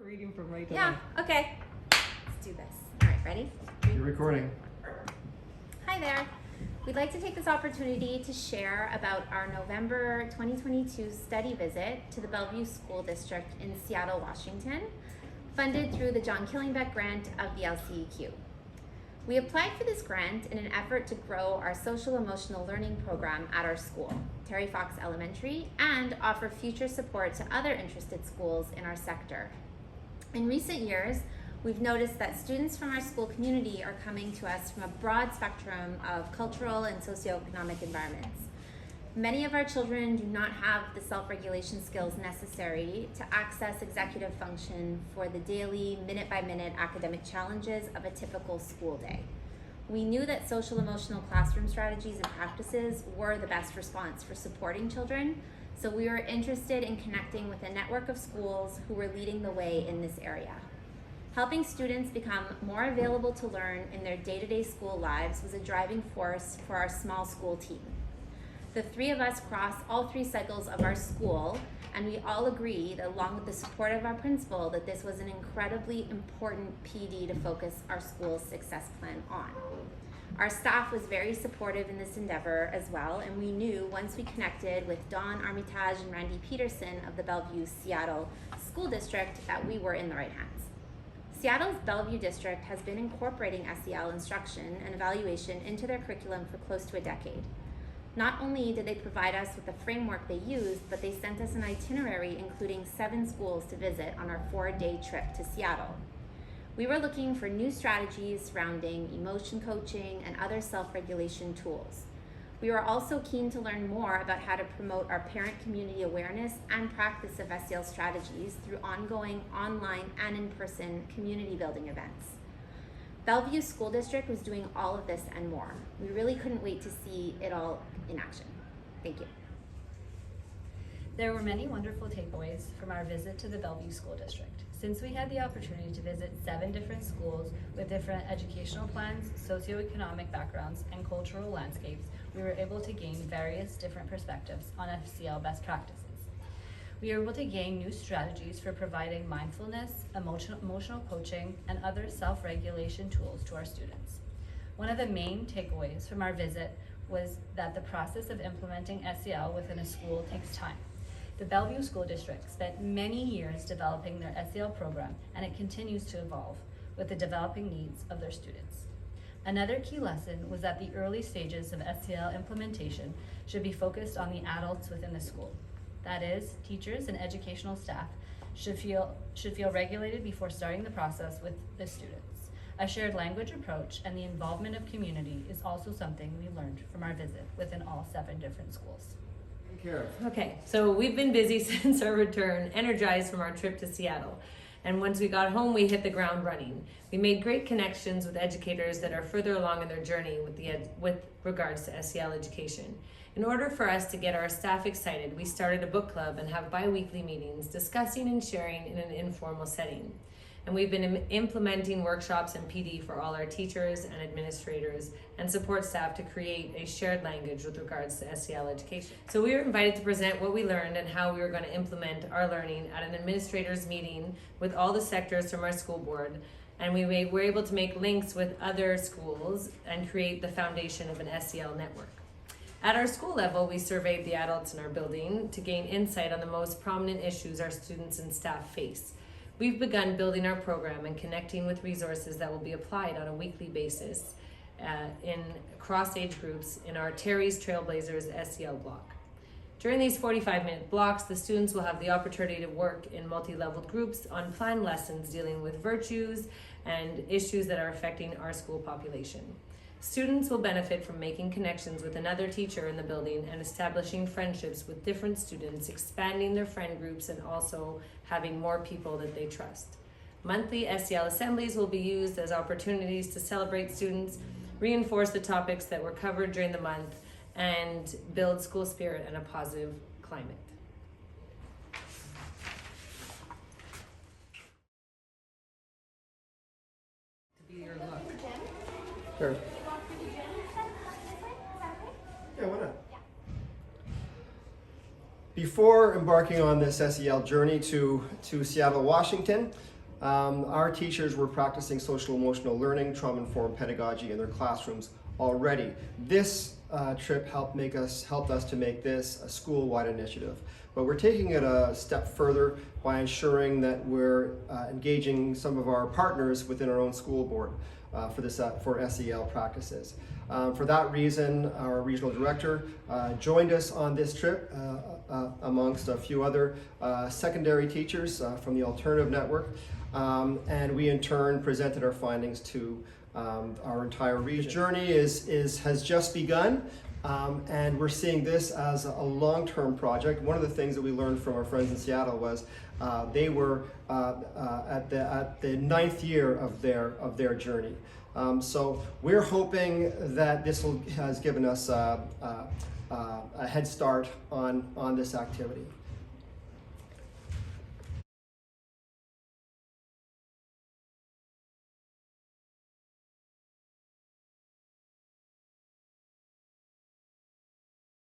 reading from right to Yeah, left. okay. Let's do this. All right, ready? You're recording. Hi there. We'd like to take this opportunity to share about our November 2022 study visit to the Bellevue School District in Seattle, Washington, funded through the John Killingbeck grant of the LCEQ. We applied for this grant in an effort to grow our social emotional learning program at our school, Terry Fox Elementary, and offer future support to other interested schools in our sector. In recent years, we've noticed that students from our school community are coming to us from a broad spectrum of cultural and socioeconomic environments. Many of our children do not have the self-regulation skills necessary to access executive function for the daily, minute-by-minute academic challenges of a typical school day. We knew that social-emotional classroom strategies and practices were the best response for supporting children, so we were interested in connecting with a network of schools who were leading the way in this area. Helping students become more available to learn in their day-to-day school lives was a driving force for our small school team. The three of us crossed all three cycles of our school, and we all agreed, along with the support of our principal, that this was an incredibly important PD to focus our school's success plan on. Our staff was very supportive in this endeavor as well, and we knew once we connected with Dawn Armitage and Randy Peterson of the Bellevue Seattle School District that we were in the right hands. Seattle's Bellevue District has been incorporating SEL instruction and evaluation into their curriculum for close to a decade. Not only did they provide us with the framework they used, but they sent us an itinerary including 7 schools to visit on our 4-day trip to Seattle. We were looking for new strategies surrounding emotion coaching and other self-regulation tools. We were also keen to learn more about how to promote our parent community awareness and practice of SEL strategies through ongoing online and in-person community building events. Bellevue School District was doing all of this and more. We really couldn't wait to see it all in action. Thank you. There were many wonderful takeaways from our visit to the Bellevue School District. Since we had the opportunity to visit 7 different schools with different educational plans, socioeconomic backgrounds, and cultural landscapes, we were able to gain various different perspectives on FCL best practices. We were able to gain new strategies for providing mindfulness, emotional coaching, and other self-regulation tools to our students. One of the main takeaways from our visit was that the process of implementing SEL within a school takes time. The Bellevue School District spent many years developing their SEL program, and it continues to evolve with the developing needs of their students. Another key lesson was that the early stages of SEL implementation should be focused on the adults within the school. That is, teachers and educational staff should feel regulated before starting the process with the students. A shared language approach and the involvement of community is also something we learned from our visit within all 7 different schools. Okay, so we've been busy since our return, energized from our trip to Seattle. And once we got home, we hit the ground running. We made great connections with educators that are further along in their journey with regards to SEL education. In order for us to get our staff excited, we started a book club and have bi-weekly meetings discussing and sharing in an informal setting. And we've been implementing workshops and PD for all our teachers and administrators and support staff to create a shared language with regards to SEL education. So we were invited to present what we learned and how we were going to implement our learning at an administrators meeting with all the sectors from our school board. And we were able to make links with other schools and create the foundation of an SEL network. At our school level, we surveyed the adults in our building to gain insight on the most prominent issues our students and staff face. We've begun building our program and connecting with resources that will be applied on a weekly basis in cross-age groups in our Terry's Trailblazers SEL block. During these 45-minute blocks, the students will have the opportunity to work in multi-leveled groups on planned lessons dealing with virtues and issues that are affecting our school population. Students will benefit from making connections with another teacher in the building and establishing friendships with different students, expanding their friend groups, and also having more people that they trust. Monthly SEL assemblies will be used as opportunities to celebrate students, reinforce the topics that were covered during the month, and build school spirit and a positive climate. To be your look. Sure. Yeah, why not? Before embarking on this SEL journey to Seattle, Washington, Our teachers were practicing social emotional learning, trauma-informed pedagogy in their classrooms already. This trip helped us to make this a school-wide initiative. But we're taking it a step further by ensuring that we're engaging some of our partners within our own school board for SEL practices. For that reason, our regional director joined us on this trip amongst a few other secondary teachers from the Alternative Network, and we in turn presented our findings to our entire region. The journey has just begun, and we're seeing this as a long-term project. One of the things that we learned from our friends in Seattle was they were at the 9th year of their journey. So we're hoping that this has given us a head start on this activity.